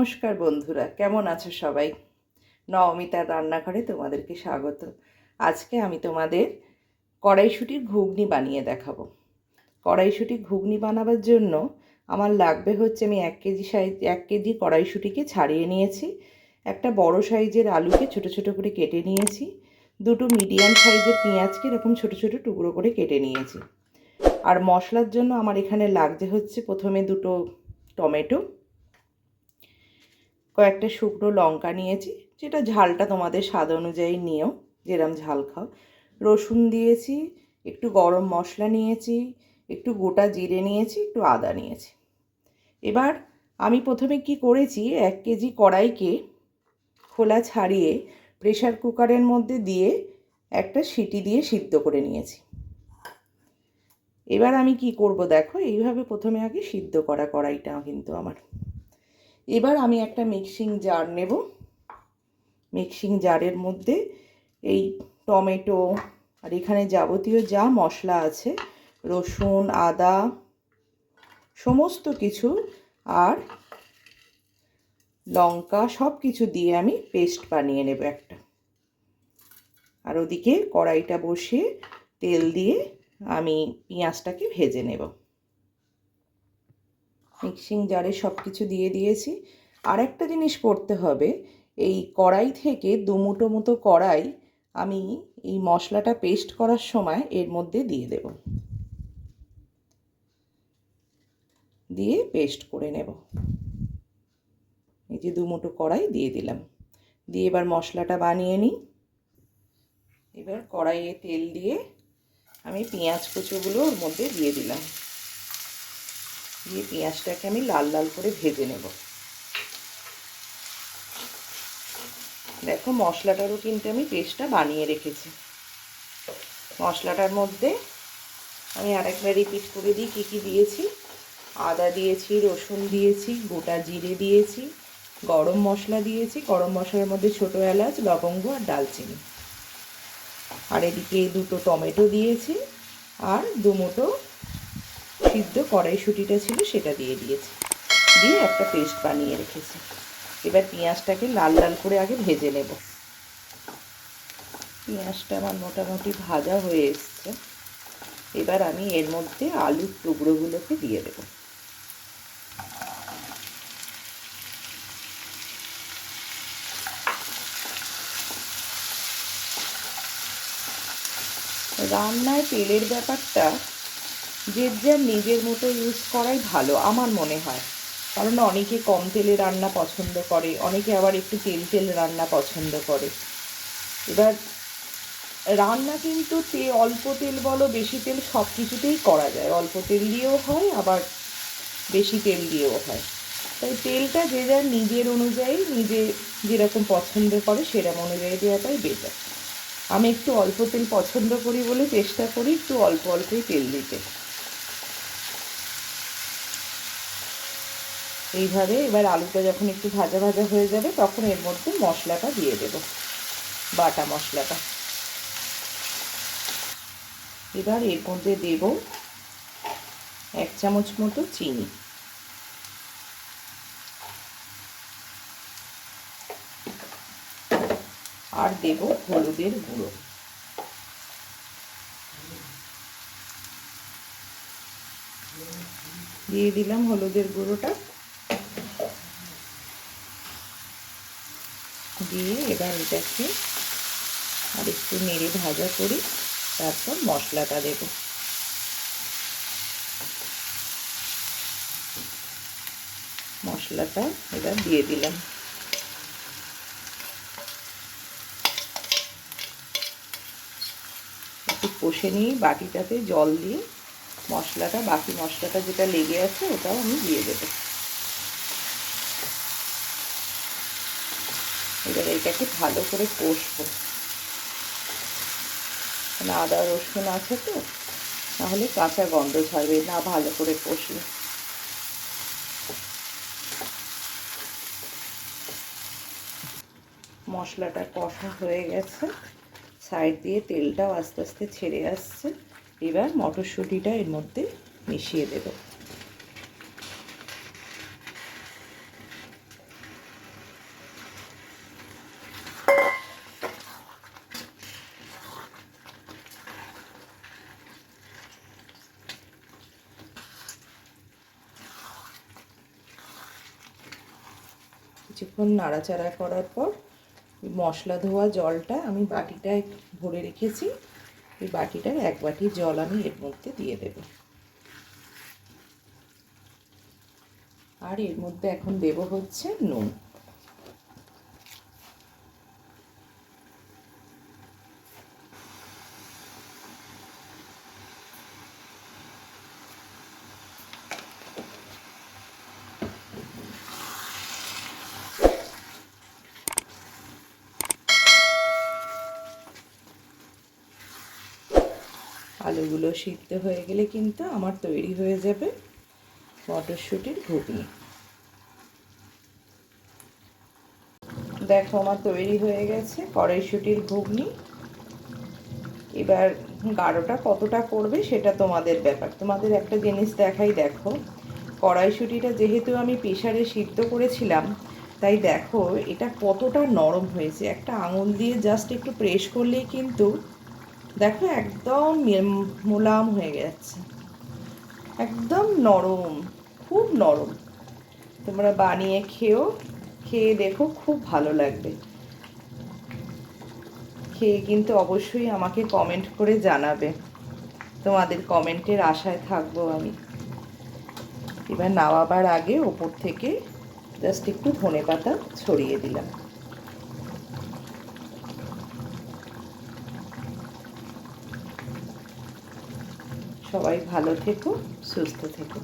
নমস্কার বন্ধুরা, কেমন আছো সবাই? নবমিতার রান্নাঘরে তোমাদেরকে স্বাগত। আজকে আমি তোমাদের কড়াইশুঁটির ঘুগনি বানিয়ে দেখাবো। কড়াইশুঁটির ঘুগনি বানাবার জন্য আমার লাগবে হচ্ছে, আমি 1 কেজি কড়াইশুঁটিকে ছাড়িয়ে নিয়েছি, একটা বড় সাইজের আলুকে ছোট ছোট করে কেটে নিয়েছি, দুটো মিডিয়াম সাইজের পেঁয়াজকে এরকম ছোট ছোট টুকরো করে কেটে নিয়েছি। আর মশলার জন্য আমার এখানে লাগছে হচ্ছে, প্রথমে দুটো টমেটো, কয়েকটা শুকনো লঙ্কা নিয়েছি, যেটা ঝালটা তোমাদের স্বাদ অনুযায়ী নিও, যেরম ঝাল খাও। রসুন দিয়েছি, একটু গরম মশলা নিয়েছি, একটু গোটা জিরে নিয়েছি, একটু আদা নিয়েছি। এবার আমি প্রথমে কি করেছি, 1 কেজি কড়াইকে খোলা ছাড়িয়ে প্রেসার কুকারের মধ্যে দিয়ে একটা সিটি দিয়ে সিদ্ধ করে নিয়েছি। এবার আমি কি করব দেখো, এইভাবে প্রথমে আগে সিদ্ধ করা কড়াইটা কিন্তু আমার। এবার আমি একটা মিক্সিং জার নেব। মিক্সিং জারের মধ্যে এই টমেটো আর এখানে যাবতীয় যা মশলা আছে, রসুন, আদা, সমস্ত কিছু আর লঙ্কা, সব কিছু দিয়ে আমি পেস্ট বানিয়ে নেব একটা। আর ওদিকে কড়াইটা বসিয়ে তেল দিয়ে আমি পেঁয়াজটাকে ভেজে নেব। মিক্সিং জারে সব কিছু দিয়ে দিয়েছি। আর একটা জিনিস করতে হবে, এই কড়াই থেকে দুমুঠো মতো কড়াই আমি এই মশলাটা পেস্ট করার সময় এর মধ্যে দিয়ে দেব, দিয়ে পেস্ট করে নেব। এই যে দুমুঠো কড়াই দিয়ে দিলাম, দিয়ে এবার মশলাটা বানিয়ে নিই। এবার কড়াইয়ে তেল দিয়ে আমি পেঁয়াজ কুচোগুলো ওর মধ্যে দিয়ে দিলাম, দিয়ে পেঁয়াজটাকে আমি লাল লাল করে ভেজে নেব। দেখো মশলাটারও কিন্তু আমি পেস্টটা বানিয়ে রেখেছি। মশলাটার মধ্যে আমি আরেকবার রিপিট করে দিই কী কী দিয়েছি। আদা দিয়েছি, রসুন দিয়েছি, গোটা জিরে দিয়েছি, গরম মশলা দিয়েছি, গরম মশলার মধ্যে ছোটো এলাচ, লবঙ্গ আর দালচিনি। আর এদিকে দুটো টমেটো দিয়েছি, আর দুমুঠো সিদ্ধ কড়াইশুঁটিটা ছিল সেটা দিয়ে দিয়েছি, দিয়ে একটা পেস্ট বানিয়ে রেখেছি। এবার পেঁয়াজটাকে লাল লাল করে আগে ভেজে নেব। পেঁয়াজটা আমার মোটামুটি ভাজা হয়ে এসছে। এবার আমি এর মধ্যে আলুর টুকরোগুলোকে দিয়ে দেব। রান্নায় তেলের ব্যাপারটা যে যার নিজের মতো ইউজ করাই ভালো আমার মনে হয়, কারণ অনেকে কম তেলে রান্না পছন্দ করে, অনেকে আবার একটু তেল তেল রান্না পছন্দ করে। এবার রান্না কিন্তু অল্প তেল বলো বেশি তেল সব কিছুতেই করা যায়, অল্প তেল দিয়েও হয় আবার বেশি তেল দিয়েও হয়। তাই তেলটা যে যার নিজের অনুযায়ী, নিজে যেরকম পছন্দ করে সেরকম অনুযায়ী দেওয়াটাই বেটার। আমি একটু অল্প তেল পছন্দ করি বলে চেষ্টা করি একটু অল্প অল্পই তেল দিতে। এইভাবে এবার আলুটা যখন একটু ভাজা ভাজা হয়ে যাবে তখন এর মধ্যে মশলাটা দিয়ে দেব, বাটা মশলাটা। এবার এর মধ্যে দেব 1 চামচ মতো চিনি, আর দেব হলুদের গুঁড়ো। দিয়ে দিলাম হলুদের গুঁড়োটা, দিয়ে এবার এটাকে আর একটু নেড়ে ভাজা করি, তারপর মশলাটা দেব। মশলাটা এবার দিয়ে দিলাম, একটু কষে নিয়ে বাটিটাতে জল দিয়ে মশলাটা, বাকি মশলাটা যেটা লেগে আছে ওটাও আমি দিয়ে দেবো। এবার এটাকে ভালো করে কষবো, না আদা রসুন আছে তো, নাহলে কাঁচা গন্ধ ছাড়বে না ভালো করে কষলে। মশলাটা কষা হয়ে গেছে, সাইড দিয়ে তেলটাও আস্তে আস্তে ছেড়ে আসছে। এবার মটরশুঁটিটা এর মধ্যে মিশিয়ে দেব। কিছুক্ষণ নাড়াচাড়া করার পর মশলা ধোয়া জলটা আমি বাটিটায় ভরে রেখেছি, এই বাটিটার 1 বাটি জল আমি এর মধ্যে দিয়ে দেব। আর এর মধ্যে এখন দেব হচ্ছে নুন। আলুগুলো সিদ্ধ হয়ে গেলে কিন্তু আমার তৈরি হয়ে যাবে মটরশুঁটির ঘুগনি। দেখো আমার তৈরি হয়ে গেছে কড়াইশুঁটির ঘুগনি। এবার গাঢ়টা কতটা করবে সেটা তোমাদের ব্যাপার। তোমাদের একটা জিনিস দেখাই, দেখো কড়াইশুঁটিটা যেহেতু আমি প্রেসারে সিদ্ধ করেছিলাম, তাই দেখো এটা কতটা নরম হয়েছে। একটা আঙুল দিয়ে জাস্ট একটু প্রেস করলেই কিন্তু দেখো একদম মোলায়েম হয়ে গেছে, একদম নরম, খুব নরম। তোমরা বানিয়ে খেয়ে দেখো, খুব ভালো লাগবে। খেয়ে কিন্তু অবশ্যই আমাকে কমেন্ট করে জানাবে, তোমাদের কমেন্টের আশায় থাকবো আমি। এবার নামাবার আগে ওপর থেকে জাস্ট একটু ধনেপাতা ছড়িয়ে দিলাম। সবাই ভালো থেকো, সুস্থ থেকো।